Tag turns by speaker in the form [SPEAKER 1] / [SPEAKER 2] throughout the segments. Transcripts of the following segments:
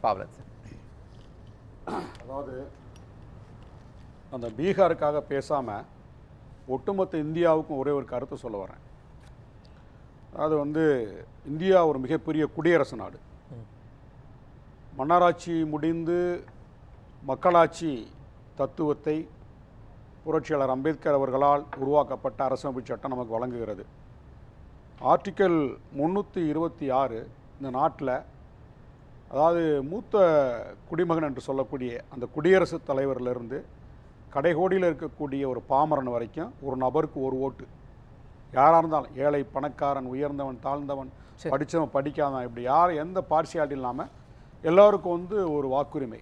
[SPEAKER 1] பாவலன் sir.
[SPEAKER 2] அதாவது அந்த பீகாருக்காக பேசாமல் ஒட்டுமொத்த இந்தியாவுக்கும் ஒரே ஒரு கருத்தை சொல்ல வரேன். அது வந்து இந்தியா ஒரு மிகப்பெரிய குடியரசு நாடு. மன்னராட்சி முடிந்து மக்களாட்சி தத்துவத்தை புரட்சியாளர் அம்பேத்கர் அவர்களால் உருவாக்கப்பட்ட அரசமைப்பு சட்டம் நமக்கு வழங்குகிறது. ஆர்டிக்கல் 326 இந்த நாட்டில், அதாவது மூத்த குடிமகன் என்று சொல்லக்கூடிய அந்த குடியரசுத் தலைவரிலிருந்து கடைகோடியில் இருக்கக்கூடிய ஒரு பாமரன் வரைக்கும் ஒரு நபருக்கு ஒரு ஓட்டு. யாராக இருந்தாலும், ஏழை பணக்காரன், உயர்ந்தவன் தாழ்ந்தவன், படித்தவன் படிக்காதவன், இப்படி யார் எந்த பார்சியாலிட்டி இல்லாமல் எல்லோருக்கும் வந்து ஒரு வாக்குரிமை.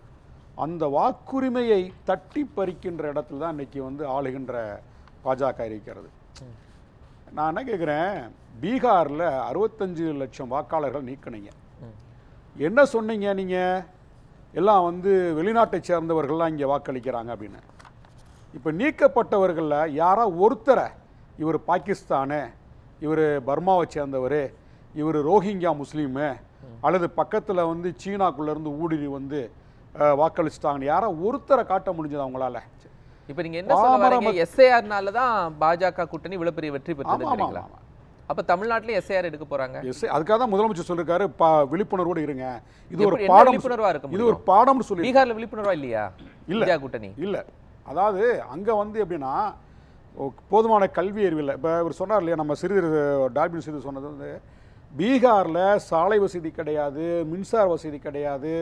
[SPEAKER 2] அந்த வாக்குரிமையை தட்டி பறிக்கின்ற இடத்துல தான் இன்றைக்கி வந்து ஆளுகின்ற பாஜக இருக்கிறது. நான் என்ன கேட்குறேன், பீகாரில் 65 லட்சம் வாக்காளர்கள் நீக்கினீங்க. என்ன சொன்னீங்க நீங்கள்? எல்லாம் வந்து வெளிநாட்டை சேர்ந்தவர்கள்லாம் இங்கே வாக்களிக்கிறாங்க அப்படின்னு. இப்போ நீக்கப்பட்டவர்களில் யாரா ஒருத்தரை, இவர் பாகிஸ்தானு, இவர் பர்மாவை சேர்ந்தவர், இவர் ரோஹிங்கியா முஸ்லீமு, அல்லது பக்கத்தில் வந்து சீனாக்குள்ளேருந்து ஊடுருவி வந்து வாக்களிச்சிட்டாங்கன்னு யாரா ஒருத்தரை காட்ட முடிஞ்சது அவங்களால?
[SPEAKER 1] இப்போ நீங்கள் என்ன சொல்ல வரீங்க? எஸ்ஏஆர்னால தான் பாஜக கூட்டணி இவ்வளோ பெரிய வெற்றி பெற்றது. அப்போ தமிழ்நாட்டில் எஸ்ஏஆர் எடுக்க போகிறாங்க.
[SPEAKER 2] அதுக்காக தான் முதலமைச்சர் சொல்லியிருக்காரு, விழிப்புணர்வோடு இருங்க. இது ஒரு பாடம். விழிப்புணர்வாக இருக்கும். இது ஒரு பாடம்னு சொல்லி.
[SPEAKER 1] பீகாரில் விழிப்புணர்வா இல்லையா? இல்லை கூட்டணி
[SPEAKER 2] இல்லை. அதாவது அங்கே வந்து எப்படின்னா போதுமான கல்வி அறிவில்லை. இப்போ இவர் சொன்னார் இல்லையா, நம்ம டால்பின் சிறிது சொன்னது வந்து பீகாரில் சாலை வசதி கிடையாது, மின்சார வசதி கிடையாது,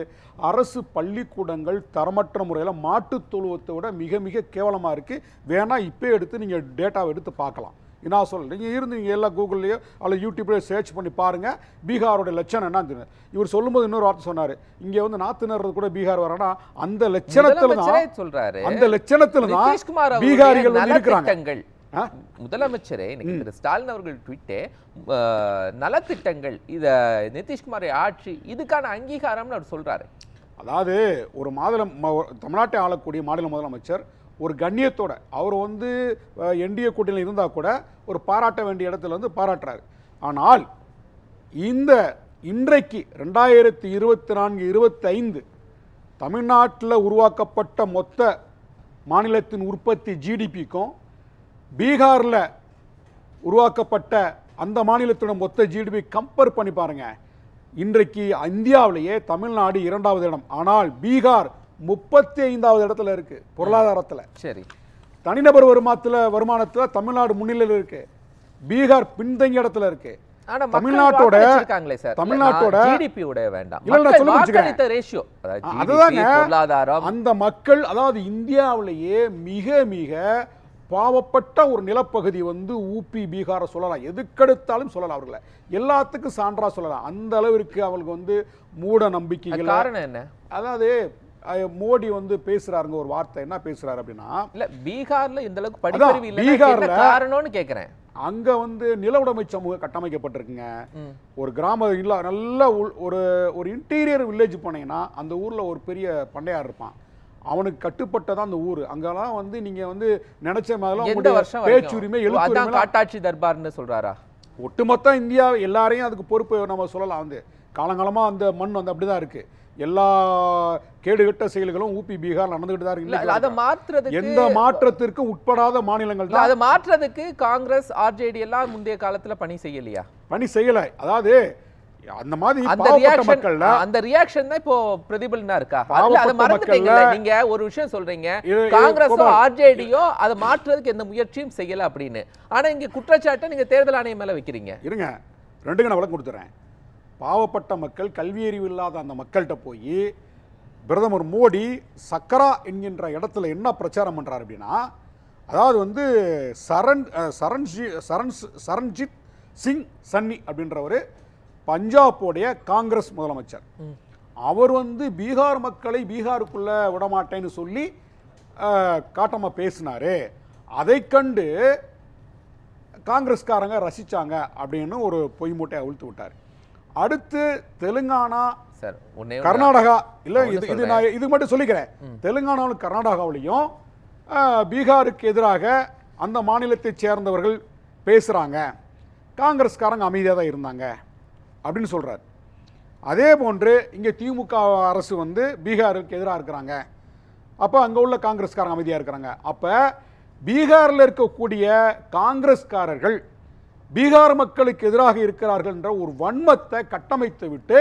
[SPEAKER 2] அரசு பள்ளிக்கூடங்கள் தரமற்ற முறையில் மாட்டுத் தொழுவத்தை விட மிக மிக கேவலமாக இருக்குது. வேணால் இப்போ எடுத்து நீங்கள் டேட்டாவை எடுத்து பார்க்கலாம். நான் சொல்கிறேன், நீங்கள் எல்லா கூகுள்லேயோ அல்லது யூடியூப்லேயோ சர்ச் பண்ணி பாருங்கள் பீகாரோட லட்சணம் என்ன. இவர் சொல்லும்போது இன்னொரு வார்த்தை சொன்னார், இங்கே வந்து நாற்று நடுறது கூட பீகார் வரனா அந்த லட்சணத்தில் தான் சொல்கிறாரு. அந்த லட்சணத்தில் தான் பீகாரிகள் வந்து இருக்கிறாங்க.
[SPEAKER 1] முதலமைச்சரே திரு ஸ்டாலின் அவர்கள் ட்வீட்டே நலத்திட்டங்கள், இத நிதிஷ்குமார் ஆட்சி இதுக்கான அங்கீகாரம்னு அவர் சொல்றாரு.
[SPEAKER 2] அதாவது ஒரு தமிழ்நாட்டை ஆளக்கூடிய மாநில முதலமைச்சர் ஒரு கண்ணியத்தோட, அவர் வந்து என்டிஏ கூட்டணியில் இருந்தால் கூட ஒரு பாராட்ட வேண்டிய இடத்துல வந்து பாராட்டுறாரு. ஆனால் இன்றைக்கு 2024-25 தமிழ்நாட்டில் உருவாக்கப்பட்ட மொத்த மாநிலத்தின் உற்பத்தி ஜிடிபிக்கும் பீகாரில் உருவாக்கப்பட்ட அந்த மாநிலத்தோட மொத்த ஜிடிபி கம்பேர் பண்ணி பாருங்க. இன்றைக்கு இந்தியாவிலேயே தமிழ்நாடு 2வது இடம், ஆனால் பீகார் 35வது இடத்துல இருக்கு பொருளாதாரத்தில்.
[SPEAKER 1] சரி,
[SPEAKER 2] தனிநபர் வருமானத்தில் தமிழ்நாடு முன்னிலையில் இருக்கு, பீகார் பின்தங்கிய இடத்துல இருக்கு. தமிழ்நாட்டோட அந்த மக்கள், அதாவது இந்தியாவிலேயே மிக மிக பாவப்பட்ட ஒரு நிலப்பகுதி வந்து ஊபி பீகாரை சொல்லலாம், எதுக்கெடுத்தாலும் சொல்லலாம், அவர்களை எல்லாத்துக்கும் சான்றா சொல்லலாம். அந்த அளவிற்கு அவங்களுக்கு வந்து மூட நம்பிக்கைகள்.
[SPEAKER 1] காரணம் என்ன?
[SPEAKER 2] அதாவது மோடி வந்து பேசுறாருங்க ஒரு வார்த்தை, என்ன பேசுறாரு அப்படின்னா,
[SPEAKER 1] இல்ல பீகார்ல இந்த அளவுக்கு படிப்பறிவு இல்ல, பீகார்ல காரணம்னு கேக்குறேன்.
[SPEAKER 2] அங்க வந்து நில உடைமை சமூகம் கட்டமைக்கப்பட்டிருக்குங்க. ஒரு கிராம இல்ல நல்ல ஒரு இன்டீரியர் வில்லேஜ் போனீங்கன்னா அந்த ஊர்ல ஒரு பெரிய பண்ணையார் இருப்பான், அவனுக்கு கட்டுப்பட்டதான் அந்த ஊர். அங்கெல்லாம் வந்து நீங்க வந்து நினைச்ச மாதிரி பேச்சுரிமை எழுத்துரிமை
[SPEAKER 1] காட்டாட்சி தர்பார்னு சொல்றாரா?
[SPEAKER 2] ஒட்டுமொத்த இந்தியா எல்லாரையும் அதுக்கு பொறுப்பு நம்ம சொல்லலாம். வந்து காலங்காலமா அந்த மண் வந்து அப்படிதான் இருக்கு. எல்லா கேடுகட்ட செயல்களும் ஊபி பீகார் நடந்துகிட்டு தான் இருக்கு. எந்த மாற்றத்திற்கும் உட்படாத மாநிலங்கள் தான்.
[SPEAKER 1] அதை மாற்றத்துக்கு காங்கிரஸ் ஆர்ஜேடி எல்லாம் முந்தைய காலத்துல பணி செய்யலையா?
[SPEAKER 2] பணி செய்யல. அதாவது அந்த மாதிரி
[SPEAKER 1] அந்த ரியாக்ஷன் தான் இப்போ பிரதிபலனா இருக்கா? அத மறந்துட்டீங்க. நீங்க ஒரு விஷயம் சொல்றீங்க, காங்கிரஸோ ஆர்ஜேடியோ அதை மாற்றுறதுக்கு எந்த முயற்சியும் செய்யல அப்படின்னு. ஆனா இங்க குற்றச்சாட்டை நீங்க தேர்தல் ஆணையம் மேல வைக்கிறீங்க.
[SPEAKER 2] இருங்க, ரெண்டுக்கு நான் விளக்கம் கொடுத்துறேன். பாவப்பட்ட மக்கள், கல்வியறிவு இல்லாத அந்த மக்கள்கிட்ட போய் பிரதமர் மோடி சக்கரா என்கின்ற இடத்துல என்ன பிரச்சாரம் பண்றாரு அப்படின்னா, அதாவது வந்து சரண்ஜித் சிங் சன்னி அப்படின்றவர் பஞ்சாபோடைய காங்கிரஸ் முதலமைச்சர். அவர் வந்து பீகார் மக்களை பீகாருக்குள்ள விடமாட்டேன்னு சொல்லி காட்டமா பேசினாரு. அதை கண்டு காங்கிரஸ்காரங்க ரசிச்சாங்க அப்படின்னு ஒரு பொய் மூட்டையை அவிழ்த்து விட்டார். அடுத்து தெலுங்கானா, கர்நாடகா, இல்ல இது நான் இது மட்டும் சொல்லிக்கிறேன், தெலுங்கானாவிலும் கர்நாடகாவிலையும் பீகாருக்கு எதிராக அந்த மாநிலத்தை சேர்ந்தவர்கள் பேசுறாங்க, காங்கிரஸ்காரங்க அமைதியாக தான் இருந்தாங்க அப்படின்னு சொல்றாரு. அதே போன்று இங்கே திமுக அரசு வந்து பீகாருக்கு எதிராக இருக்கிறாங்க, அப்போ அங்கே உள்ள காங்கிரஸ்காரங்க அமைதியாக இருக்கிறாங்க. அப்போ பீகாரில் இருக்கக்கூடிய காங்கிரஸ்காரர்கள் பீகார் மக்களுக்கு எதிராக இருக்கிறார்கள் என்ற ஒரு வன்மத்தை கட்டமைத்து விட்டு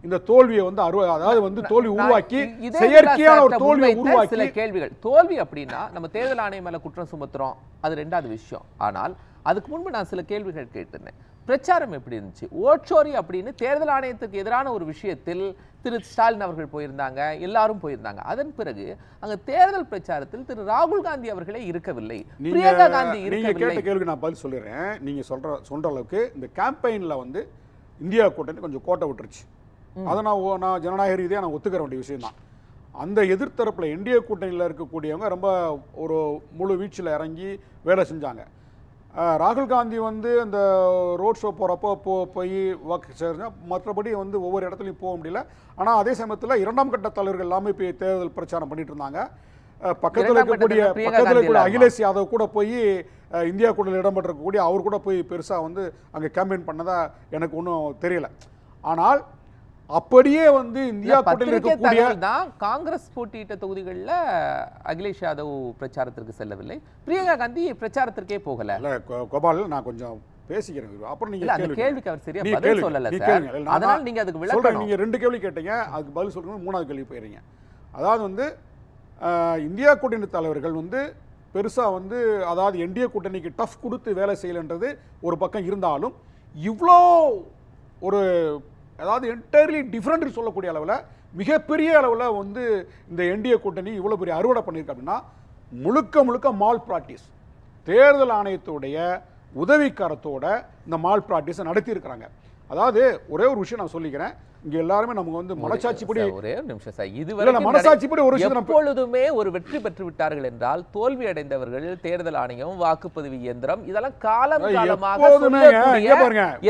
[SPEAKER 2] இந்த தோல்வியை வந்து அதாவது வந்து தோல்வி உருவாக்கி செயற்கையான ஒரு தோல்வியை உருவாக்கி
[SPEAKER 1] சில கேள்விகள். தோல்வி அப்படின்னா நம்ம தேர்தல் ஆணையம் மேல குற்றம் சுமத்துறோம், அது ரெண்டாவது விஷயம். ஆனால் அதுக்கு முன்பு நான் சில கேள்விகள் கேட்டிருந்தேன். பிரச்சாரம் எப்படி இருந்துச்சு? ஓட்சோரி அப்படின்னு தேர்தல் ஆணையத்துக்கு எதிரான ஒரு விஷயத்தில் திரு ஸ்டாலின் அவர்கள் போயிருந்தாங்க, எல்லாரும் போயிருந்தாங்க. அதன் பிறகு அங்க தேர்தல் பிரச்சாரத்தில் திரு ராகுல் காந்தி அவர்களே இருக்கவில்லை, பிரியங்கா காந்தி இருக்கவில்லை.
[SPEAKER 2] நீங்க கேட்ட கேள்வி நான் பதில் சொல்லிடுறேன். நீங்க சொல்ற அளவுக்கு இந்த கேம்பெயின்ல வந்து இந்தியா கூட்டணி கொஞ்சம் கோட்டை விட்டுருச்சு. அதை நான் ஜனநாயக ரீதியாக நான் ஒத்துக்கிற வேண்டிய விஷயம் தான். அந்த எதிர்த்தரப்பில் என்டிஏ கூட்டணியில் இருக்கக்கூடியவங்க ரொம்ப ஒரு முழு வீச்சில் இறங்கி வேலை செஞ்சாங்க. ராகுல் காந்தி வந்து அந்த ரோட் ஷோ போகிறப்போ போய் வாக்கு சேருங்க, மற்றபடி வந்து ஒவ்வொரு இடத்துலையும் போக முடியல. ஆனால் அதே சமயத்தில் இரண்டாம் கட்ட தலைவர்கள் எல்லாமே போய் தேர்தல் பிரச்சாரம் பண்ணிட்டு இருந்தாங்க. பக்கத்தில் இருக்கக்கூடிய அகிலேஷ் யாதவ் கூட போய் இந்தியா கூட்டணியில் இடம்பெற்றிருக்கக்கூடிய அவர் கூட போய் பெருசாக வந்து அங்கே கேம்பெயின் பண்ணதா எனக்கு ஒன்றும் தெரியல. ஆனால் அப்படியே வந்து இந்தியா கூட்டணியில் இருக்கக்கூடிய
[SPEAKER 1] தான் காங்கிரஸ் போட்டியிட்ட தொகுதிகளில் அகிலேஷ் யாதவ் பிரச்சாரத்திற்கு செல்லவில்லை, பிரியங்கா காந்தி பிரச்சாரத்திற்கே போகல.
[SPEAKER 2] கோபால் நான் கொஞ்சம் பேசிக்கிறேன், அப்புறம் நீங்க
[SPEAKER 1] அந்த கேள்விக்கு அவர் சரியா பதில் சொல்லல சார், அதனால நீங்க அதுக்கு விளக்கம்.
[SPEAKER 2] நீங்க ரெண்டு கேள்வி கேட்டீங்க, அதுக்கு பதில் சொல்லுங்க, மூணாவது கேள்வி போயிடுறீங்க. அதாவது வந்து இந்தியா கூட்டணி தலைவர்கள் வந்து பெருசா வந்து அதாவது என்டிஏ கூட்டணிக்கு டஃப் கொடுத்து வேலை செய்யலன்றது ஒரு பக்கம் இருந்தாலும் இவ்வளோ ஒரு அதாவது என்டையர்லி டிஃப்ரெண்ட் சொல்லக்கூடிய அளவில் மிகப்பெரிய அளவில் வந்து இந்த என்டிஏ கூட்டணி இவ்வளோ பெரிய அறுவடை பண்ணியிருக்கு அப்படின்னா முழுக்க முழுக்க மால் பிராக்டிஸ், தேர்தல் ஆணையத்துடைய உதவிக்காரத்தோட இந்த மால் பிராக்டிஸை நடத்தியிருக்கிறாங்க. அதாவது ஒரே ஒரு விஷயம் நான் சொல்லிக்கிறேன், இங்க எல்லாருமே நமக்கு வந்து மனசாட்சிப்படி
[SPEAKER 1] ஒரே ஒரு நிமிஷம் சார், இதுவரை
[SPEAKER 2] மனசாட்சிப்படி ஒரு விஷயம்
[SPEAKER 1] எப்பொழுதுமே ஒரு வெற்றி பெற்று விட்டார்கள் என்றால் தோல்வி அடைந்தவர்கள் தேர்தல் ஆணையம், வாக்குப்பதிவு இயந்திரம், இதெல்லாம் காலம் காலமாக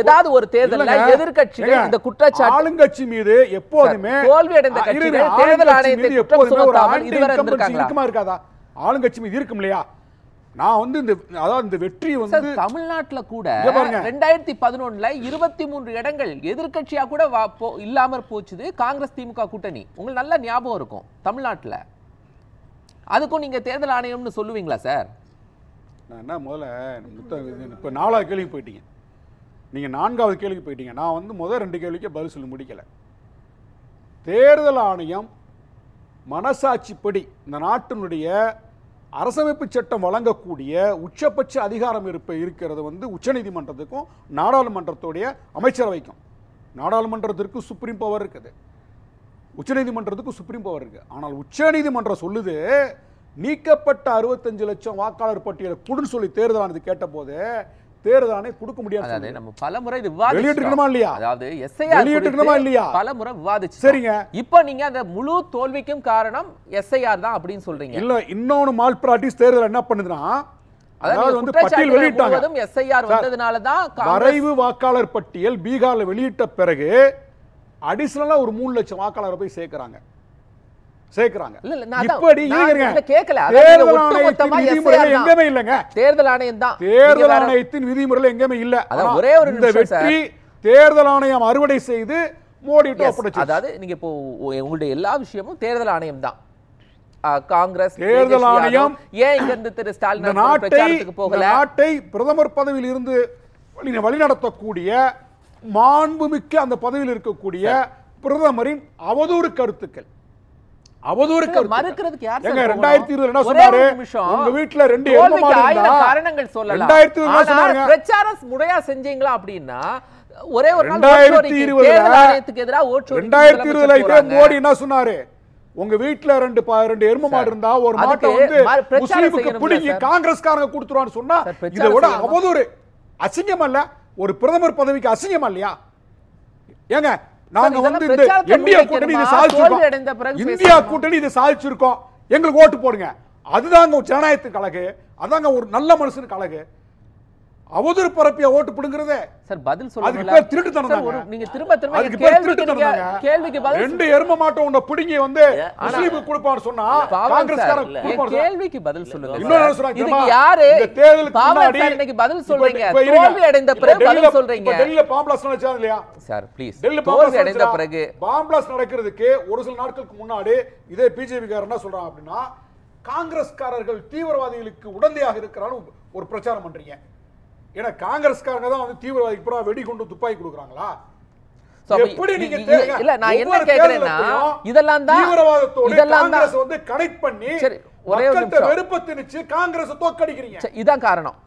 [SPEAKER 1] ஏதாவது ஒரு தேர்தலில் எதிர்க்கட்சிகள் இந்த குற்றச்சாட்டு
[SPEAKER 2] ஆளுங்கட்சி மீது எப்போதுமே
[SPEAKER 1] தோல்வி அடைந்த கட்சிகள் தேர்தல் ஆணையத்தை குற்றம் சுமத்தாமல் இதுவரை
[SPEAKER 2] இருக்குமா இருக்காதா? ஆளுங்கட்சி மீது இருக்கும் இல்லையா? நான் வந்து இந்த வெற்றி வந்து
[SPEAKER 1] தமிழ்நாட்டுல கூட 2011 23 இடங்கள் எதிர்க்கட்சியா கூட இல்லாம போச்சுது காங்கிரஸ் திமுக கூட்டணி. உங்களுக்கு நல்ல ஞாபகம் இருக்கும் தமிழ்நாட்டுல. அதுக்கும் நீங்க தேர்தல் ஆணையம்னு சொல்லுவீங்களா சார்?
[SPEAKER 2] நான் என்ன முதல்ல இப்ப 4வது கேள்விக்கு போயிட்டீங்க, நீங்க 4வது கேள்விக்கு போயிட்டீங்க. நான் வந்து முதல் 2 கேள்விக்கு பதில் சொல்லி முடிக்கல. தேர்தல் ஆணையம் மனசாட்சிப்படி இந்த நாட்டினுடைய அரசமைப்பு சட்டம் வழங்கக்கூடிய உச்சபட்ச அதிகாரம் இருக்கிறது வந்து உச்சநீதிமன்றத்துக்கும் நாடாளுமன்றத்துடைய அமைச்சரவைக்கும். நாடாளுமன்றத்திற்கு சுப்ரீம் பவர் இருக்குது, உச்சநீதிமன்றத்துக்கும் சுப்ரீம் பவர் இருக்கு. ஆனால் உச்சநீதிமன்றம் சொல்லுது நீக்கப்பட்ட 65 லட்சம் வாக்காளர் பட்டியலை கொடுன்னு சொல்லி தேர்தல் ஆணையத்தை கேட்ட போது தேர்தல் ஆணையம் கொடுக்க முடியாது.
[SPEAKER 1] நம்ம பலமுறை
[SPEAKER 2] வெளியிட்டிருக்கணுமா இல்லையா?
[SPEAKER 1] அதாவது எஸ்ஐஆர்
[SPEAKER 2] வெளியிட்டிருக்கணுமா இல்லையா?
[SPEAKER 1] பலமுறை விவாதிச்சு.
[SPEAKER 2] சரிங்க,
[SPEAKER 1] இப்போ நீங்க அந்த முழு தோல்விக்கும் காரணம் எஸ்ஐஆர் தான் அப்படின்னு சொல்றீங்க.
[SPEAKER 2] இல்ல, இன்னொன்னு மால் பிராக்டிஸ் தேர்தல் என்ன பண்ணுதுன்னா, அதாவது வந்து பட்டியல் வெளியிட்டாங்க,
[SPEAKER 1] எஸ்ஐஆர் வந்ததனால தான்
[SPEAKER 2] வரைவு வாக்காளர் பட்டியல் பீகார்ல வெளியிட்ட பிறகு அடிஷனலா ஒரு 3 லட்சம் வாக்காளரை போய் சேர்க்கறாங்க. இப்படி தேர்தல் ஆணையம் தான், தேர்தல் ஆணையத்தின் விதிமுறைகள் எங்கேயுமே இல்ல.
[SPEAKER 1] ஒரே ஒரு
[SPEAKER 2] இந்த வெற்றி தேர்தல் ஆணையம் அறுவடை செய்து மோடிட்டு ஒப்படைச்சு.
[SPEAKER 1] அதாவது நீங்க இப்போ உங்களுடைய எல்லா விஷயமும் தேர்தல் ஆணையம் தான். காங்கிரஸ்
[SPEAKER 2] தேர்தல் ஆணையம்
[SPEAKER 1] ஏன் இங்க இருந்து திரு ஸ்டாலின் பிரச்சாரத்துக்கு போகல?
[SPEAKER 2] நாட்டை பிரதமர் பதவியில் இருந்து வழிநடத்தக்கூடிய மாண்புமிக்க அந்த பதவியில் இருக்கக்கூடிய பிரதமரின் அவதூறு கருத்துக்கள்,
[SPEAKER 1] மறுக்கிறதுக்கு யார்?
[SPEAKER 2] 2020 என்ன சொன்னாரு? உங்க வீட்ல 2 எருமை மாடு இருந்தா
[SPEAKER 1] காரணங்கள் சொல்லலாம்.
[SPEAKER 2] 2020 சொன்னாங்க.
[SPEAKER 1] பிரச்சாரம் முறையா செஞ்சீங்களா அப்படின்னா ஒரே ஒரு நாள்
[SPEAKER 2] 2020
[SPEAKER 1] ஆணையத்துக்கு எதிராக ஓட்டு
[SPEAKER 2] 2020 இதே மோடி என்ன சொன்னாரு? உங்க வீட்ல 2 எருமை மாடு இருந்தா ஒரு மாட்டை வந்து முஸ்லிமுக்கு பிடிங்கி காங்கிரஸ்காரங்க கொடுத்துருவான்னு சொன்னா இதை விட அவதூறு அசிங்கம் அல்ல? ஒரு பிரதமர் பதவிக்கு அசிங்கம் இல்லையா? ஏங்க நாங்க வந்து இந்த இந்தியா கூட்டணி இதை சாதிச்சிருக்கோம், இந்தியா கூட்டணி இதை சாதிச்சிருக்கோம், எங்களுக்கு ஓட்டு போடுங்க. அதுதாங்க ஜனநாயகத்துக்கு அழகு, அதாங்க ஒரு நல்ல மனுஷனுக்கு அழகு. அவதூறு பரப்பிய ஓட்டு பிடுங்குறதே.
[SPEAKER 1] சார் பதில்
[SPEAKER 2] அதுக்கு
[SPEAKER 1] சொல்லுங்க.
[SPEAKER 2] பேர் திருட்டுத்தனம்.
[SPEAKER 1] நீங்க திரும்ப
[SPEAKER 2] அதுக்கு பேர் திருட்டுத்தனம்.
[SPEAKER 1] கேள்விக்கு பதில்.
[SPEAKER 2] ரெண்டு எரும மாட்டை உன்னை பிடுங்கி வந்து முஸ்லீமுக்கு கொடுப்பான்னு சொன்னா காங்கிரஸ்காரன் கொடுப்பான்.
[SPEAKER 1] கேள்விக்கு பதில் சொல்லுங்க.
[SPEAKER 2] இன்னொரு சொல்றாங்க.
[SPEAKER 1] இதுக்கு யாரு
[SPEAKER 2] இந்த தேர்தலுக்கு முன்னாடி
[SPEAKER 1] இன்னைக்கு பதில் சொல்றீங்க. தோல்வி அடைந்த பிறகு பதில் சொல்றீங்க.
[SPEAKER 2] டெல்லில பாம் பிளாஸ்ட் நடந்துச்சா இல்லையா
[SPEAKER 1] சார் ப்ளீஸ்.
[SPEAKER 2] டெல்லி
[SPEAKER 1] தோல்வி அடைந்த பிறகு
[SPEAKER 2] பாம் பிளாஸ்ட் நடக்கிறதுக்கு ஒரு சில நாட்களுக்கு முன்னாடி இதே பிஜேபி காரர் என்ன சொல்றாங்க அப்படின்னா, காங்கிரஸ்காரர்கள் தீவிரவாதிகளுக்கு உடந்தையாக இருக்கிறான்னு ஒரு பிரச்சாரம் பண்றீங்க. ஏன்னா காங்கிரஸ்காரங்க தான் வந்து தீவிரவாதிக்கு பூரா வெடி கொண்டு துப்பாக்கி கொடுக்குறாங்களா? எப்படி நீங்க
[SPEAKER 1] இல்ல நான் என்ன கேக்குறேன்னா இதெல்லாம் தான்
[SPEAKER 2] தீவிரவாதத்தோட காங்கிரஸ் வந்து கனெக்ட் பண்ணி
[SPEAKER 1] ஒரே ஒரு
[SPEAKER 2] வெறுப்பை திணிச்சு காங்கிரஸ் தோக்கடிக்கிறீங்க.
[SPEAKER 1] இதான் காரணம்.